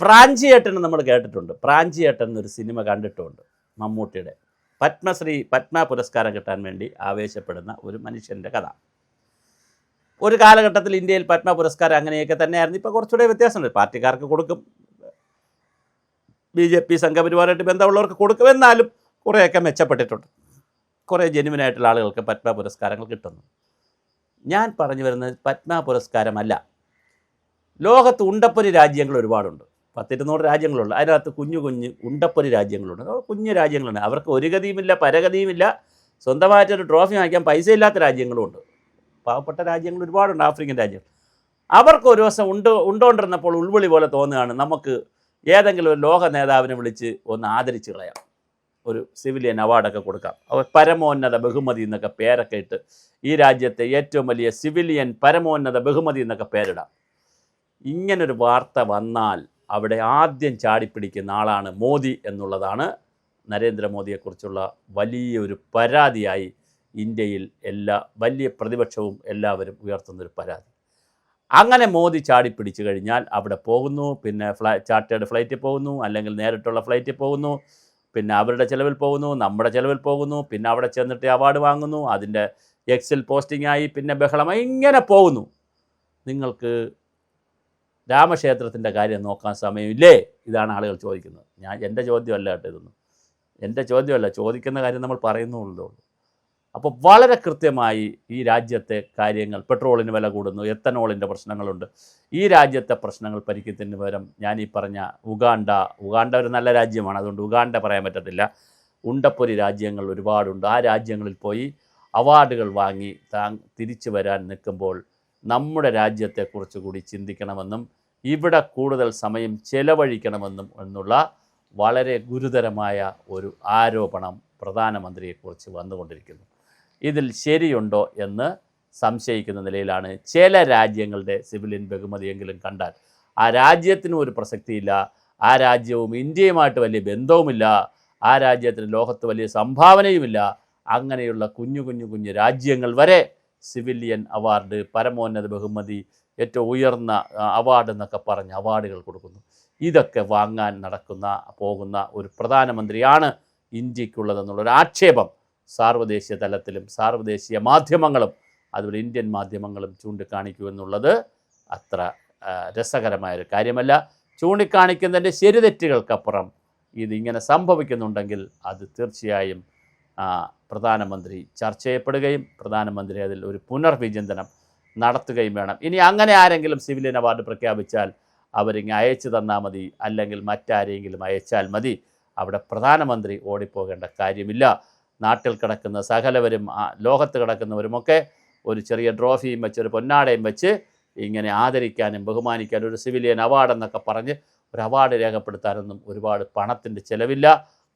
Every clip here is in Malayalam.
പ്രാഞ്ചിയേട്ടൻ നമ്മൾ കേട്ടിട്ടുണ്ട്. പ്രാഞ്ചിയേട്ടൻ എന്നൊരു സിനിമ കണ്ടിട്ടുമുണ്ട് മമ്മൂട്ടിയുടെ. പത്മ പുരസ്കാരം കിട്ടാൻ വേണ്ടി ആവേശപ്പെടുന്ന ഒരു മനുഷ്യൻ്റെ കഥ. ഒരു കാലഘട്ടത്തിൽ ഇന്ത്യയിൽ പത്മ പുരസ്കാരം അങ്ങനെയൊക്കെ തന്നെയായിരുന്നു. ഇപ്പോൾ കുറച്ചുകൂടെ വ്യത്യാസമുണ്ട്. പാർട്ടിക്കാർക്ക് കൊടുക്കും, BJP സംഘപരിവാരമായിട്ട് ബന്ധമുള്ളവർക്ക് കൊടുക്കും. എന്നാലും കുറേയൊക്കെ മെച്ചപ്പെട്ടിട്ടുണ്ട്. കുറേ ജെന്യുവിനായിട്ടുള്ള ആളുകൾക്ക് പത്മ പുരസ്കാരങ്ങൾ കിട്ടുന്നു. ഞാൻ പറഞ്ഞു വരുന്നത് പത്മ പുരസ്കാരമല്ല. ലോകത്ത് ഉണ്ടപ്പൊരി രാജ്യങ്ങൾ ഒരുപാടുണ്ട്. 100-200 രാജ്യങ്ങളുണ്ട്. അതിനകത്ത് കുഞ്ഞു ഉണ്ടപ്പൊരി രാജ്യങ്ങളുണ്ട്. കുഞ്ഞു രാജ്യങ്ങളുണ്ട്. അവർക്ക് ഒരു ഗതിയുമില്ല, പരഗതിയുമില്ല. സ്വന്തമായിട്ടൊരു ട്രോഫി വാങ്ങിക്കാൻ പൈസ ഇല്ലാത്ത രാജ്യങ്ങളുമുണ്ട്. പാവപ്പെട്ട രാജ്യങ്ങൾ ഒരുപാടുണ്ട്, ആഫ്രിക്കൻ രാജ്യങ്ങൾ. അവർക്ക് ഒരു ദിവസം ഉണ്ടോണ്ടിരുന്നപ്പോൾ ഉൾവിളി പോലെ തോന്നുകയാണ്, നമുക്ക് ഏതെങ്കിലും ഒരു ലോക നേതാവിനെ വിളിച്ച് ഒന്ന് ആദരിച്ച് കളയാം, ഒരു സിവിലിയൻ അവാർഡൊക്കെ കൊടുക്കാം, അവർ പരമോന്നത ബഹുമതി എന്നൊക്കെ പേരൊക്കെ ഇട്ട് ഈ രാജ്യത്തെ ഏറ്റവും വലിയ സിവിലിയൻ പരമോന്നത ബഹുമതി എന്നൊക്കെ പേരിടാം. ഇങ്ങനൊരു വാർത്ത വന്നാൽ അവിടെ ആദ്യം ചാടിപ്പിടിക്കുന്ന ആളാണ് മോദി എന്നുള്ളതാണ് നരേന്ദ്രമോദിയെക്കുറിച്ചുള്ള വലിയൊരു പരാതിയായി ഇന്ത്യയിൽ വലിയ പ്രതിപക്ഷവും എല്ലാവരും ഉയർത്തുന്നൊരു പരാതി. അങ്ങനെ മോദി ചാടിപ്പിടിച്ചു കഴിഞ്ഞാൽ അവിടെ പോകുന്നു, പിന്നെ ചാർട്ടേഡ് ഫ്ലൈറ്റിൽ പോകുന്നു, അല്ലെങ്കിൽ നേരിട്ടുള്ള ഫ്ലൈറ്റിൽ പോകുന്നു, പിന്നെ അവരുടെ ചിലവിൽ പോകുന്നു, നമ്മുടെ ചിലവിൽ പോകുന്നു, പിന്നെ അവിടെ ചെന്നിട്ട് അവാർഡ് വാങ്ങുന്നു, അതിൻ്റെ എക്സിൽ പോസ്റ്റിങ്ങായി, പിന്നെ ബഹളമായി, ഇങ്ങനെ പോകുന്നു. നിങ്ങൾക്ക് രാമക്ഷേത്രത്തിൻ്റെ കാര്യം നോക്കാൻ സമയമില്ലേ? ഇതാണ് ആളുകൾ ചോദിക്കുന്നത്. എൻ്റെ ചോദ്യമല്ല കേട്ടോ, ഇതൊന്നും എൻ്റെ ചോദ്യമല്ല, ചോദിക്കുന്ന കാര്യം നമ്മൾ പറയുന്നുള്ളൂ. അപ്പോൾ വളരെ കൃത്യമായി ഈ രാജ്യത്തെ കാര്യങ്ങൾ, പെട്രോളിന് വില കൂടുന്നു, എത്തനോളിൻ്റെ പ്രശ്നങ്ങളുണ്ട്. ഈ രാജ്യത്തെ പ്രശ്നങ്ങൾ പരിഹരിക്കുന്നതിന് പകരം ഞാൻ ഈ പറഞ്ഞ ഉഗാണ്ട ഒരു നല്ല രാജ്യമാണ്, അതുകൊണ്ട് ഉഗാണ്ട പറയാൻ പറ്റത്തില്ല, ഉണ്ടപ്പൊരി രാജ്യങ്ങൾ ഒരുപാടുണ്ട്. ആ രാജ്യങ്ങളിൽ പോയി അവാർഡുകൾ വാങ്ങി തിരിച്ചു വരാൻ നിൽക്കുമ്പോൾ നമ്മുടെ രാജ്യത്തെക്കുറിച്ച് കൂടി ചിന്തിക്കണമെന്നും ഇവിടെ കൂടുതൽ സമയം ചെലവഴിക്കണമെന്നും എന്നുള്ള വളരെ ഗുരുതരമായ ഒരു ആരോപണം പ്രധാനമന്ത്രിയെക്കുറിച്ച് വന്നുകൊണ്ടിരിക്കുന്നു. ഇതിൽ ശരിയുണ്ടോ എന്ന് സംശയിക്കുന്ന നിലയിലാണ്. ചില രാജ്യങ്ങളുടെ സിവിലിയൻ ബഹുമതിയെങ്കിലും കണ്ടാൽ ആ രാജ്യത്തിനും ഒരു പ്രസക്തിയില്ല, ആ രാജ്യവും ഇന്ത്യയുമായിട്ട് വലിയ ബന്ധവുമില്ല, ആ രാജ്യത്തിന് ലോകത്ത് വലിയ സംഭാവനയുമില്ല. അങ്ങനെയുള്ള കുഞ്ഞു രാജ്യങ്ങൾ വരെ സിവിലിയൻ അവാർഡ്, പരമോന്നത ബഹുമതി, ഏറ്റവും ഉയർന്ന അവാർഡ് എന്നൊക്കെ പറഞ്ഞ് അവാർഡുകൾ കൊടുക്കുന്നു. ഇതൊക്കെ വാങ്ങാൻ പോകുന്ന ഒരു പ്രധാനമന്ത്രിയാണ് ഇന്ത്യക്കുള്ളതെന്നുള്ളൊരു ആക്ഷേപം സാർവദേശീയ തലത്തിലും സാർവദേശീയ മാധ്യമങ്ങളും അതുപോലെ ഇന്ത്യൻ മാധ്യമങ്ങളും ചൂണ്ടിക്കാണിക്കുമെന്നുള്ളത് അത്ര രസകരമായൊരു കാര്യമല്ല. ചൂണ്ടിക്കാണിക്കുന്നതിൻ്റെ ശരിതെറ്റുകൾക്കപ്പുറം ഇതിങ്ങനെ സംഭവിക്കുന്നുണ്ടെങ്കിൽ അത് തീർച്ചയായും പ്രധാനമന്ത്രി ചർച്ച ചെയ്യപ്പെടുകയും പ്രധാനമന്ത്രി അതിൽ ഒരു പുനർവിചിന്തനം നടത്തുകയും വേണം. ഇനി അങ്ങനെ ആരെങ്കിലും സിവിലിയൻ അവാർഡ് പ്രഖ്യാപിച്ചാൽ അവരിങ്ങനെ അയച്ചു തന്നാൽ മതി, അല്ലെങ്കിൽ മറ്റാരെങ്കിലും അയച്ചാൽ മതി. അവിടെ പ്രധാനമന്ത്രി ഓടിപ്പോകേണ്ട കാര്യമില്ല. നാട്ടിൽ കിടക്കുന്ന സകലവരും ലോകത്ത് കിടക്കുന്നവരുമൊക്കെ ഒരു ചെറിയ ട്രോഫിയും വെച്ച്, ഒരു പൊന്നാടയും വെച്ച് ഇങ്ങനെ ആദരിക്കാനും ബഹുമാനിക്കാനും, ഒരു സിവിലിയൻ അവാർഡെന്നൊക്കെ പറഞ്ഞ് ഒരു അവാർഡ് രേഖപ്പെടുത്താനൊന്നും ഒരുപാട് പണത്തിൻ്റെ ചിലവില്ല,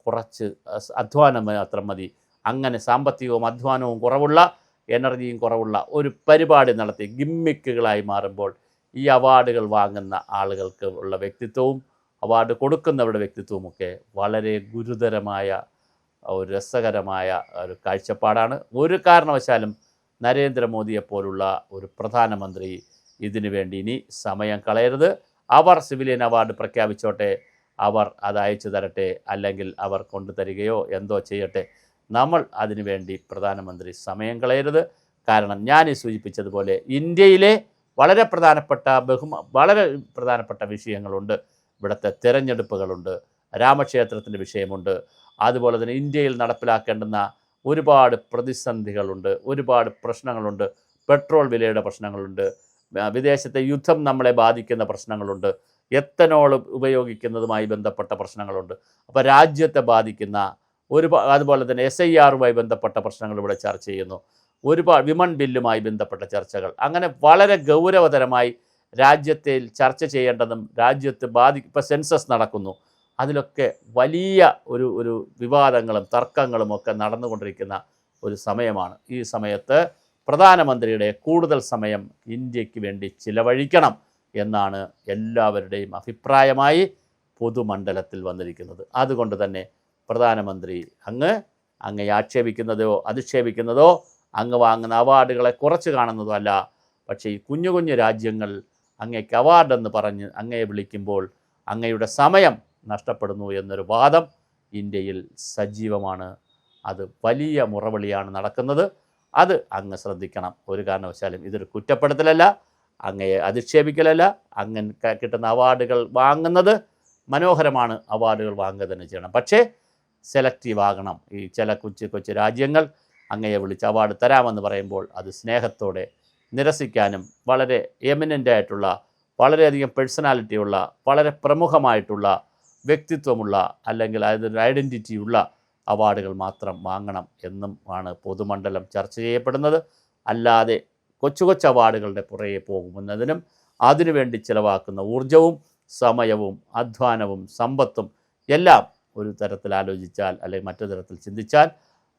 കുറച്ച് അധ്വാനം മാത്രം മതി. അങ്ങനെ സാമ്പത്തികവും അധ്വാനവും കുറവുള്ള, എനർജിയും കുറവുള്ള ഒരു പരിപാടി നടത്തി ഗിമ്മിക്കുകളായി മാറുമ്പോൾ ഈ അവാർഡുകൾ വാങ്ങുന്ന ആളുകൾക്ക് ഉള്ള വ്യക്തിത്വവും അവാർഡ് കൊടുക്കുന്നവരുടെ വ്യക്തിത്വവുമൊക്കെ വളരെ ഗുരുതരമായ ഒരു രസകരമായ ഒരു കാഴ്ചപ്പാടാണ്. ഒരു കാരണവശാലും നരേന്ദ്രമോദിയെപ്പോലുള്ള ഒരു പ്രധാനമന്ത്രി ഇതിനു വേണ്ടി ഇനി സമയം കളയരുത്. അവർ സിവിലിയൻ അവാർഡ് പ്രഖ്യാപിച്ചോട്ടെ, അവർ അത് അയച്ചു തരട്ടെ, അല്ലെങ്കിൽ അവർ കൊണ്ടുതരികയോ എന്തോ ചെയ്യട്ടെ. നമ്മൾ അതിനുവേണ്ടി പ്രധാനമന്ത്രി സമയം കളയരുത്. കാരണം ഞാൻ ഈ സൂചിപ്പിച്ചതുപോലെ ഇന്ത്യയിലെ വളരെ പ്രധാനപ്പെട്ട വിഷയങ്ങളുണ്ട്. ഇവിടുത്തെ തിരഞ്ഞെടുപ്പുകളുണ്ട്, രാമക്ഷേത്രത്തിൻ്റെ വിഷയമുണ്ട്, അതുപോലെ തന്നെ ഇന്ത്യയിൽ നടപ്പിലാക്കേണ്ടുന്ന ഒരുപാട് പ്രതിസന്ധികളുണ്ട്, ഒരുപാട് പ്രശ്നങ്ങളുണ്ട്. പെട്രോൾ വിലയുടെ പ്രശ്നങ്ങളുണ്ട്, വിദേശത്തെ യുദ്ധം നമ്മളെ ബാധിക്കുന്ന പ്രശ്നങ്ങളുണ്ട്, എത്തനോൾ ഉപയോഗിക്കുന്നതുമായി ബന്ധപ്പെട്ട പ്രശ്നങ്ങളുണ്ട്. അപ്പോൾ രാജ്യത്തെ ബാധിക്കുന്ന അതുപോലെ തന്നെ SIRുമായി ബന്ധപ്പെട്ട പ്രശ്നങ്ങൾ ഇവിടെ ചർച്ച ചെയ്യുന്നു. ഒരുപാട് വിമൺ ബില്ലുമായി ബന്ധപ്പെട്ട ചർച്ചകൾ, അങ്ങനെ വളരെ ഗൗരവതരമായി രാജ്യത്തെ ചർച്ച ചെയ്യേണ്ടതും രാജ്യത്ത് ഇപ്പോൾ സെൻസസ് നടക്കുന്നു, അതിലൊക്കെ വലിയ ഒരു വിവാദങ്ങളും തർക്കങ്ങളും ഒക്കെ നടന്നുകൊണ്ടിരിക്കുന്ന ഒരു സമയമാണ്. ഈ സമയത്ത് പ്രധാനമന്ത്രിയുടെ കൂടുതൽ സമയം ഇന്ത്യക്ക് വേണ്ടി ചിലവഴിക്കണം എന്നാണ് എല്ലാവരുടെയും അഭിപ്രായമായി പൊതുമണ്ഡലത്തിൽ വന്നിരിക്കുന്നത്. അതുകൊണ്ട് തന്നെ പ്രധാനമന്ത്രി അങ്ങേ ആക്ഷേപിക്കുന്നതോ അധിക്ഷേപിക്കുന്നതോ അങ്ങ് വാങ്ങുന്ന അവാർഡുകളെ കുറച്ച് കാണുന്നതോ അല്ല. പക്ഷേ ഈ കുഞ്ഞു രാജ്യങ്ങൾ അങ്ങേക്ക് അവാർഡെന്ന് പറഞ്ഞ് അങ്ങയെ വിളിക്കുമ്പോൾ അങ്ങയുടെ സമയം നഷ്ടപ്പെടുന്നു എന്നൊരു വാദം ഇന്ത്യയിൽ സജീവമാണ്. അത് വലിയ മുറവിളിയാണ് നടക്കുന്നത്. അത് അങ്ങ് ശ്രദ്ധിക്കണം. ഒരു കാരണവശാലും ഇതൊരു കുറ്റപ്പെടുത്തലല്ല, അങ്ങയെ അധിക്ഷേപിക്കലല്ല. അങ്ങ് കിട്ടുന്ന അവാർഡുകൾ വാങ്ങുന്നത് മനോഹരമാണ്, അവാർഡുകൾ വാങ്ങുക തന്നെ ചെയ്യണം. പക്ഷേ സെലക്റ്റീവ് ആകണം. ഈ ചില കൊച്ചു രാജ്യങ്ങൾ അങ്ങയെ വിളിച്ച് അവാർഡ് തരാമെന്ന് പറയുമ്പോൾ അത് സ്നേഹത്തോടെ നിരസിക്കാനും, വളരെ എമിനൻ്റായിട്ടുള്ള, വളരെയധികം പേഴ്സണാലിറ്റിയുള്ള, വളരെ പ്രമുഖമായിട്ടുള്ള, വ്യക്തിത്വമുള്ള, അല്ലെങ്കിൽ അതൊരു ഐഡൻറ്റിറ്റിയുള്ള അവാർഡുകൾ മാത്രം വാങ്ങണം എന്നും ആണ് പൊതുമണ്ഡലം ചർച്ച ചെയ്യപ്പെടുന്നത്. അല്ലാതെ കൊച്ചു അവാർഡുകളുടെ പുറകെ പോകുന്നതിനും അതിനുവേണ്ടി ചിലവാക്കുന്ന ഊർജവും സമയവും അധ്വാനവും സമ്പത്തും എല്ലാം ഒരു തരത്തിൽ ആലോചിച്ചാൽ, അല്ലെങ്കിൽ മറ്റൊരു തരത്തിൽ ചിന്തിച്ചാൽ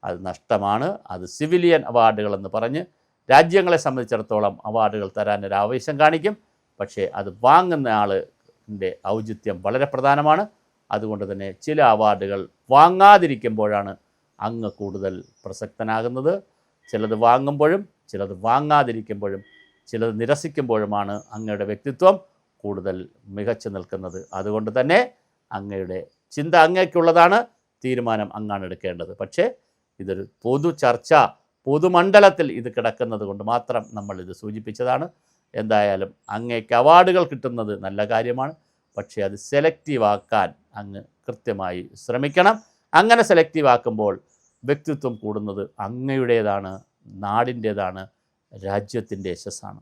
അത് നഷ്ടമാണ്. അത് സിവിലിയൻ അവാർഡുകളെന്ന് പറഞ്ഞ് രാജ്യങ്ങളെ സംബന്ധിച്ചിടത്തോളം അവാർഡുകൾ തരാനൊരു ആവേശം കാണിക്കും. പക്ഷേ അത് വാങ്ങുന്ന ആളിൻ്റെ ഔചിത്യം വളരെ പ്രധാനമാണ്. അതുകൊണ്ട് തന്നെ ചില അവാർഡുകൾ വാങ്ങാതിരിക്കുമ്പോഴാണ് അങ്ങ് കൂടുതൽ പ്രസക്തനാകുന്നത്. ചിലത് വാങ്ങുമ്പോഴും ചിലത് വാങ്ങാതിരിക്കുമ്പോഴും ചിലത് നിരസിക്കുമ്പോഴുമാണ് അങ്ങയുടെ വ്യക്തിത്വം കൂടുതൽ മികച്ചു നിൽക്കുന്നത്. അതുകൊണ്ട് തന്നെ അങ്ങയുടെ ചിന്ത അങ്ങേക്കുള്ളതാണ്, തീരുമാനം അങ്ങാണ് എടുക്കേണ്ടത്. പക്ഷേ ഇതൊരു പൊതു ചർച്ച, പൊതുമണ്ഡലത്തിൽ ഇത് കിടക്കുന്നത് കൊണ്ട് മാത്രം നമ്മളിത് സൂചിപ്പിച്ചതാണ്. എന്തായാലും അങ്ങേക്ക് അവാർഡുകൾ കിട്ടുന്നത് നല്ല കാര്യമാണ്. പക്ഷേ അത് സെലക്റ്റീവ് ആക്കാൻ അങ്ങ് കൃത്യമായി ശ്രമിക്കണം. അങ്ങനെ സെലക്റ്റീവ് ആക്കുമ്പോൾ വ്യക്തിത്വം കൂടുന്നത് അങ്ങയുടേതാണ്, നാടിൻ്റേതാണ്, രാജ്യത്തിൻ്റെ യശസ്സാണ്.